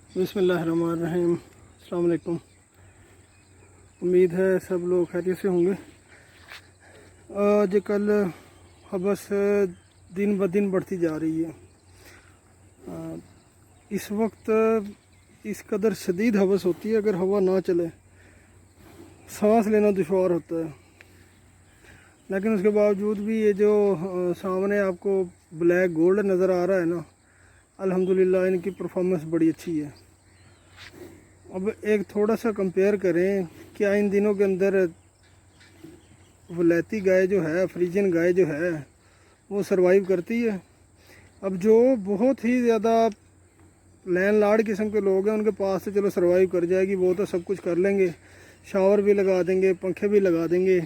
बिस्मिल्लाहिर्रहमानिर्रहीम। अस्सलाम वालेकुम। उम्मीद है सब लोग खैरियत से होंगे। आज कल हवस दिन ब दिन बढ़ती जा रही है। इस वक्त इस कदर शदीद हवस होती है, अगर हवा ना चले सांस लेना दुश्वार होता है। लेकिन उसके बावजूद भी ये जो सामने आपको ब्लैक गोल्ड नज़र आ रहा है ना, अल्हम्दुलिल्लाह इनकी परफॉर्मेंस बड़ी अच्छी है। अब एक थोड़ा सा कंपेयर करें, क्या इन दिनों के अंदर वलैती गाय जो है, अफ्रीजन गाय जो है, वो सरवाइव करती है। अब जो बहुत ही ज़्यादा लैंडलॉर्ड किस्म के लोग हैं उनके पास से चलो सरवाइव कर जाएगी, वो तो सब कुछ कर लेंगे, शावर भी लगा देंगे, पंखे भी लगा देंगे।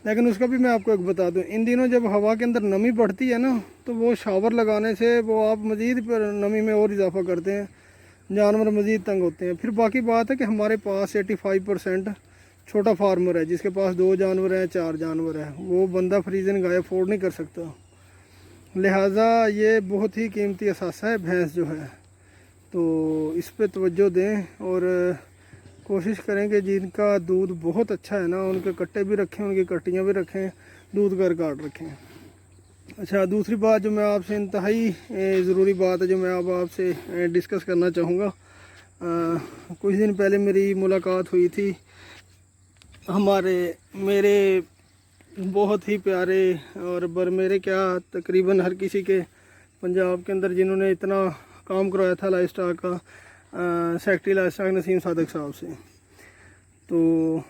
लेकिन उसका भी मैं आपको एक बता दूं, इन दिनों जब हवा के अंदर नमी बढ़ती है ना, तो वो शावर लगाने से वो आप मज़ीद नमी में और इजाफा करते हैं, जानवर मज़ीद तंग होते हैं। फिर बाकी बात है कि हमारे पास 85% छोटा फार्मर है जिसके पास 2 जानवर हैं, 4 जानवर हैं, वो बंदा फ्रीजन गाय अफोर्ड नहीं कर सकता। लिहाजा ये बहुत ही कीमती असासा है भैंस जो है, तो इस पे तवज्जो दें और कोशिश करें कि जिनका दूध बहुत अच्छा है ना, उनके कट्टे भी रखें, उनकी कट्टियाँ भी रखें, दूध का रिकॉर्ड रखें। अच्छा, दूसरी बात जो मैं आपसे इंतहाई ज़रूरी बात है जो मैं अब आपसे डिस्कस करना चाहूँगा। कुछ दिन पहले मेरी मुलाकात हुई थी मेरे बहुत ही प्यारे और मेरे क्या तकरीबन हर किसी के पंजाब के अंदर जिन्होंने इतना काम करवाया था लाइफ स्टॉक का, secretary life stock Naseem Sadiq साहब से। तो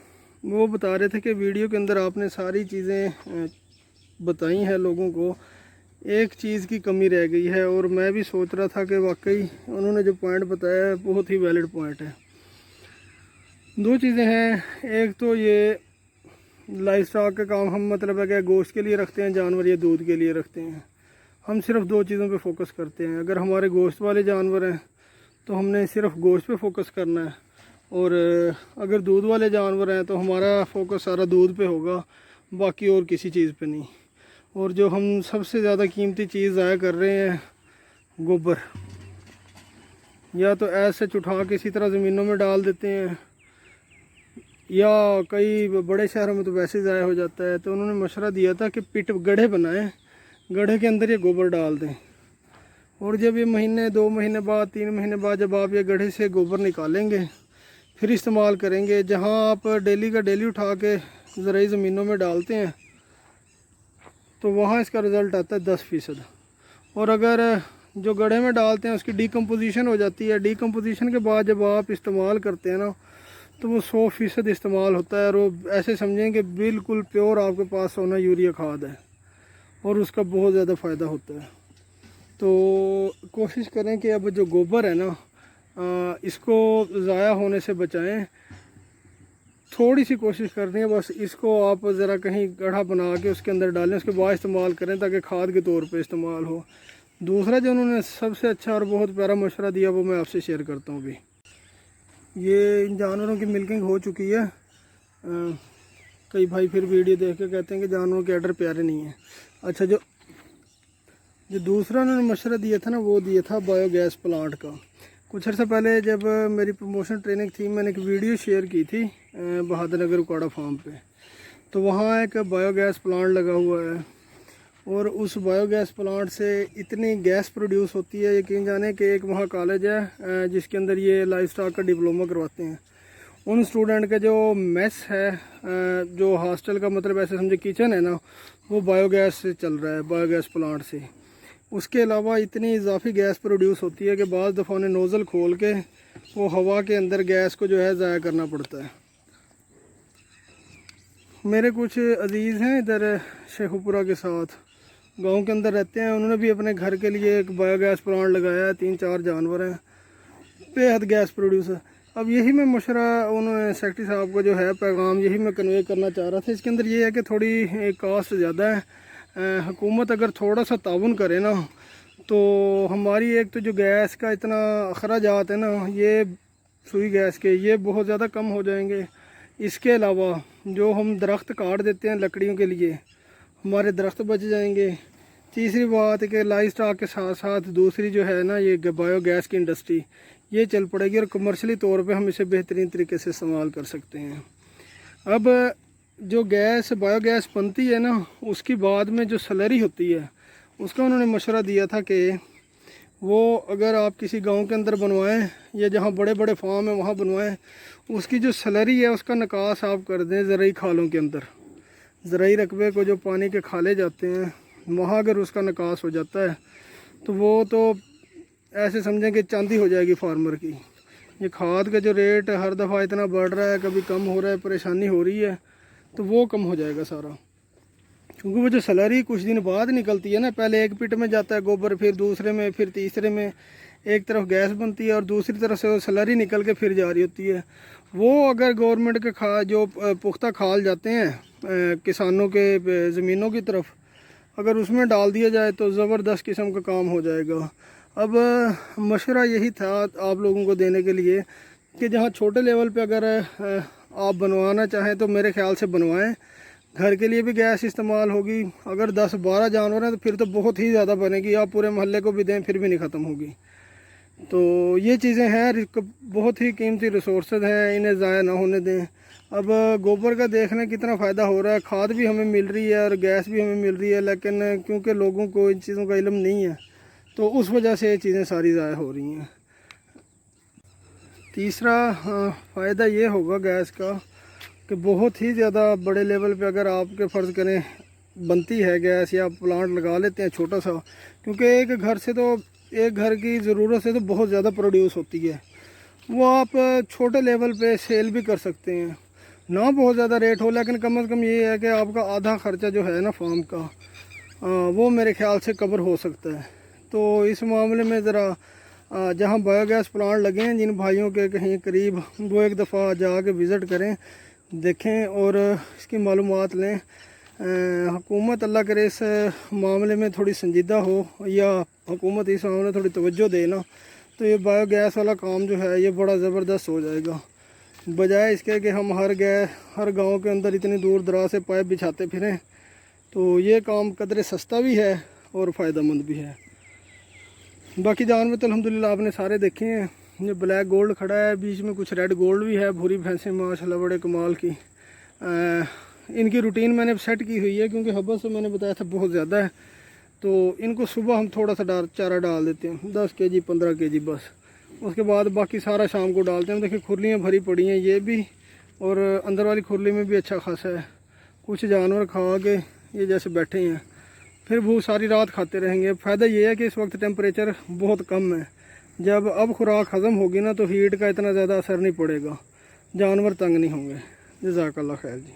वो बता रहे थे कि वीडियो के अंदर आपने सारी चीज़ें बताई हैं लोगों को, एक चीज़ की कमी रह गई है। और मैं भी सोच रहा था कि वाकई उन्होंने जो पॉइंट बताया है बहुत ही वैलिड पॉइंट है। 2 चीज़ें हैं, एक तो ये लाइफ स्टॉक का काम हम मतलब है कि गोश्त के लिए रखते हैं जानवर या दूध के लिए रखते हैं। हम सिर्फ 2 चीज़ों पे फोकस करते हैं। अगर हमारे गोश्त वाले जानवर हैं तो हमने सिर्फ गोश्त पे फोकस करना है, और अगर दूध वाले जानवर हैं तो हमारा फोकस सारा दूध पे होगा, बाकी और किसी चीज़ पे नहीं। और जो हम सबसे ज़्यादा कीमती चीज़ ज़ाया कर रहे हैं, गोबर, या तो ऐसे उठा के इसी तरह ज़मीनों में डाल देते हैं, या कई बड़े शहरों में तो वैसे ज़ाया हो जाता है। तो उन्होंने मशवरा दिया था कि पिट गड्ढे बनाएं, गड्ढे के अंदर ये गोबर डाल दें, और जब ये महीने 2 महीने बाद 3 महीने बाद जब आप ये गड्ढे से गोबर निकालेंगे फिर इस्तेमाल करेंगे, जहां आप डेली का डेली उठा के ज़राई ज़मीनों में डालते हैं तो वहाँ इसका रिज़ल्ट आता है 10%। और अगर जो गड्ढे में डालते हैं उसकी डीकम्पोजिशन हो जाती है, डीकम्पोजिशन के बाद जब आप इस्तेमाल करते हैं ना तो वो 100% इस्तेमाल होता है। और वो ऐसे समझें कि बिल्कुल प्योर आपके पास सोना यूरिया खाद है, और उसका बहुत ज़्यादा फ़ायदा होता है। तो कोशिश करें कि अब जो गोबर है ना, इसको ज़ाया होने से बचाएं। थोड़ी सी कोशिश करनी है बस, इसको आप ज़रा कहीं गड्ढा बना के उसके अंदर डालें, उसके बाद इस्तेमाल करें ताकि खाद के तौर पे इस्तेमाल हो। दूसरा जो उन्होंने सबसे अच्छा और बहुत प्यारा मशवरा दिया वो मैं आपसे शेयर करता हूँ। अभी ये इन जानवरों की मिल्किंग हो चुकी है। कई भाई फिर वीडियो देख के कहते हैं कि जानवरों के आर्डर प्यारे नहीं हैं। अच्छा, जो दूसरा उन्होंने मशवरा दिया था ना, वो दिया था बायोगैस प्लांट का। कुछ अर्सा पहले जब मेरी प्रमोशन ट्रेनिंग थी, मैंने एक वीडियो शेयर की थी बहादुर नगर उकाड़ा फार्म पे। तो वहाँ एक बायोगैस प्लांट लगा हुआ है, और उस बायोगैस प्लांट से इतनी गैस प्रोड्यूस होती है, यकीन जाने कि एक वहाँ कॉलेज है जिसके अंदर ये लाइफ स्टॉक का डिप्लोमा करवाते हैं। उन स्टूडेंट का जो मेस है, जो हॉस्टल का मतलब ऐसे समझे किचन है ना, वो बायोगैस से चल रहा है, बायोगैस प्लांट से। उसके अलावा इतनी इजाफी गैस प्रोड्यूस होती है कि बाज़ दफ़ा उन्हें नोज़ल खोल के वो हवा के अंदर गैस को जो है ज़ाया करना पड़ता है। मेरे कुछ अजीज़ हैं इधर शेखुपुरा के साथ, गांव के अंदर रहते हैं, उन्होंने भी अपने घर के लिए एक बायोगैस प्लांट लगाया है। 3-4 जानवर हैं, बेहद गैस प्रोड्यूस है। अब यही मैं मशवरा उन्होंने सेक्रेटरी साहब को जो है पैगाम यही मैं कन्वे करना चाह रहा था। इसके अंदर ये है कि थोड़ी कास्ट ज़्यादा है, हुकूमत अगर थोड़ा सा ताउन करे ना तो हमारी एक तो जो गैस का इतना अखराजात है ना, ये सुई गैस के, ये बहुत ज़्यादा कम हो जाएंगे। इसके अलावा जो हम दरख्त काट देते हैं लकड़ियों के लिए, हमारे दरख्त बच जाएंगे। तीसरी बात है कि लाइफ स्टॉक के साथ साथ दूसरी जो है ना, ये बायोगैस की इंडस्ट्री, ये चल पड़ेगी और कमर्शियली तौर पे हम इसे बेहतरीन तरीके से इस्तेमाल कर सकते हैं। अब जो गैस बायोगैस बनती है ना, उसकी बाद में जो स्लरी होती है उसका उन्होंने मशवरा दिया था कि वो अगर आप किसी गांव के अंदर बनवाएं या जहां बड़े बड़े फार्म है वहां बनवाएं, उसकी जो स्लरी है उसका निकास आप कर दें ज़रई खालों के अंदर। ज़रई रकबे को जो पानी के खाले जाते हैं वहाँ अगर उसका निकास हो जाता है तो वो तो ऐसे समझें कि चांदी हो जाएगी फार्मर की। ये खाद का जो रेट हर दफ़ा इतना बढ़ रहा है, कभी कम हो रहा है, परेशानी हो रही है, तो वो कम हो जाएगा सारा। क्योंकि वो जो स्लरी कुछ दिन बाद निकलती है ना, पहले एक पिट में जाता है गोबर, फिर दूसरे में, फिर तीसरे में, एक तरफ गैस बनती है और दूसरी तरफ से वो स्लरी निकल के फिर जा रही होती है। वो अगर गवर्नमेंट के जो पुख्ता खाल जाते हैं किसानों के ज़मीनों की तरफ, अगर उसमें डाल दिया जाए तो ज़बरदस्त किस्म का काम हो जाएगा। अब मशवरा यही था आप लोगों को देने के लिए कि जहाँ छोटे लेवल पे अगर आप बनवाना चाहें तो मेरे ख्याल से बनवाएं। घर के लिए भी गैस इस्तेमाल होगी। अगर 10-12 जानवर हैं तो फिर तो बहुत ही ज़्यादा बनेगी, आप पूरे मोहल्ले को भी दें फिर भी नहीं ख़त्म होगी। तो ये चीज़ें हैं, बहुत ही कीमती रिसोर्सेज हैं, इन्हें ज़ाया ना होने दें। अब गोबर का देखना कितना फ़ायदा हो रहा है, खाद भी हमें मिल रही है और गैस भी हमें मिल रही है, लेकिन क्योंकि लोगों को इन चीज़ों का इल्म नहीं है तो उस वजह से ये चीज़ें सारी ज़ाया हो रही हैं। तीसरा फ़ायदा ये होगा गैस का कि बहुत ही ज़्यादा बड़े लेवल पे अगर आपके फ़र्ज़ करें बनती है गैस या प्लांट लगा लेते हैं छोटा सा, क्योंकि एक घर की ज़रूरत से तो बहुत ज़्यादा प्रोड्यूस होती है, वो आप छोटे लेवल पे सेल भी कर सकते हैं। ना बहुत ज़्यादा रेट हो, लेकिन कम से कम ये है कि आपका आधा ख़र्चा जो है ना फार्म का, वो मेरे ख्याल से कवर हो सकता है। तो इस मामले में ज़रा जहाँ बायोगैस प्लांट लगे हैं जिन भाइयों के कहीं करीब, वो एक दफ़ा जाके विज़िट करें, देखें और इसकी मालूमात लें। हुकूमत अल्लाह करे इस मामले में थोड़ी संजीदा हो या हुकूमत इस मामले में थोड़ी तवज्जो दे ना, तो ये बायोगैस वाला काम जो है ये बड़ा ज़बरदस्त हो जाएगा। बजाय इसके कि हम हर गांव के अंदर इतनी दूर दराज से पाइप बिछाते फिरें, तो ये काम कदरे सस्ता भी है और फ़ायदेमंद भी है। बाकी जानवर तो अल्हम्दुलिल्लाह आपने सारे देखे हैं। ये ब्लैक गोल्ड खड़ा है, बीच में कुछ रेड गोल्ड भी है, भूरी भैंसें माशाल्लाह बड़े कमाल की। इनकी रूटीन मैंने सेट की हुई है क्योंकि हब्बस से मैंने बताया था बहुत ज़्यादा है, तो इनको सुबह हम थोड़ा सा चारा डाल देते हैं, 10 kg 15 kg बस। उसके बाद बाकी सारा शाम को डालते हैं। देखिए खुरलियाँ भरी पड़ी हैं ये भी, और अंदर वाली खुरली में भी अच्छा खासा है। कुछ जानवर खा के ये जैसे बैठे हैं, फिर वो सारी रात खाते रहेंगे। फ़ायदा ये है कि इस वक्त टेम्परेचर बहुत कम है, जब अब खुराक हज़म होगी ना तो हीट का इतना ज़्यादा असर नहीं पड़ेगा, जानवर तंग नहीं होंगे। जज़ाकल्लाह खैर जी।